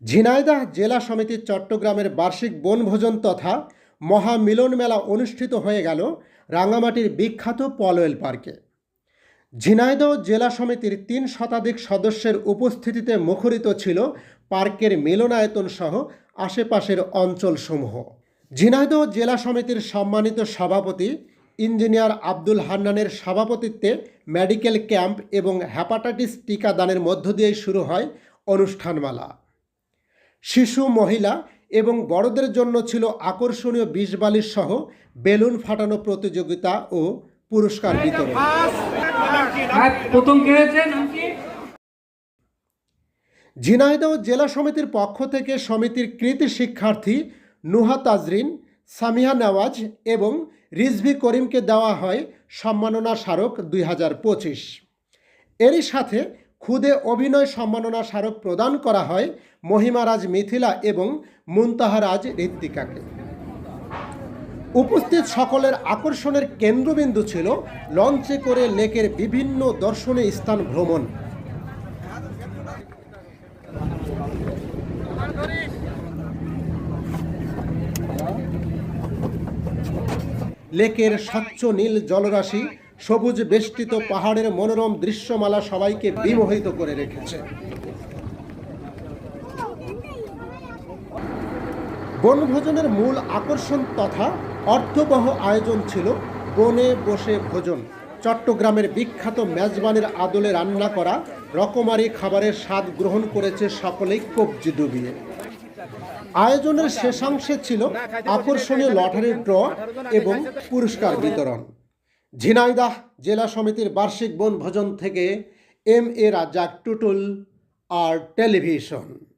ঝিনাইদহ জেলা সমিতি চট্টগ্রামের বার্ষিক বনভোজন তথা মহামিলন মেলা অনুষ্ঠিত হয়ে গেল রাঙামাটির বিখ্যাত পলওয়েল পার্কে। ঝিনাইদহ জেলা সমিতির ৩ শতাধিক সদস্যের উপস্থিতিতে মুখরিত ছিল পার্কের মিলনায়তন সহ আশেপাশের অঞ্চলসমূহ। ঝিনাইদহ জেলা সমিতির সম্মানিত সভাপতি ইঞ্জিনিয়ার আব্দুল হান্নানের সভাপতিত্বে মেডিকেল ক্যাম্প এবং হেপাটাইটিস টিকাদানের মধ্য দিয়ে শুরু হয় অনুষ্ঠানমালা। শিশু, মহিলা এবং বড়দের জন্য ছিল আকর্ষণীয় বিষ-বালিশ সহ বেলুন ফাটানো প্রতিযোগিতা ও পুরস্কার বিতরণ। ঝিনাইদহ জেলা সমিতির পক্ষ থেকে সমিতির কৃতি শিক্ষার্থী নুহা তাজরিন, সামিহা নেওয়াজ এবং রিজভি করিমকে দেওয়া হয় সম্মাননা স্মারক 2025। এরই সাথে খুদে অভিনয় সম্মাননা স্মারক প্রদান করা হয় মহিমারাজ মিথিলা এবং মুনতাহারাজ ঋত্বিকাকে। উপস্থিত সকলের আকর্ষণের কেন্দ্রবিন্দু ছিল লঞ্চে করে লেকের বিভিন্ন দর্শনীয় স্থান ভ্রমণ। লেকের স্বচ্ছ নীল জলরাশি, সবুজ বেষ্টিত পাহাড়ের মনোরম দৃশ্যমালা সবাইকে বিমোহিত করে রেখেছে। বনভোজনের মূল আকর্ষণ তথা অর্থবহ আয়োজন ছিল বনে বসে ভোজন। চট্টগ্রামের বিখ্যাত মেজবানের আদলে রান্না করা রকমারি খাবারের স্বাদ গ্রহণ করেছে সকলেই কবজি ডুবিয়ে। আয়োজনের শেষাংশে ছিল আকর্ষণীয় লটারির ড্র এবং পুরস্কার বিতরণ। ঝিনাইদহ জেলা সমিতির বার্ষিক বনভোজন থেকে M A Razzak, Tutul R television.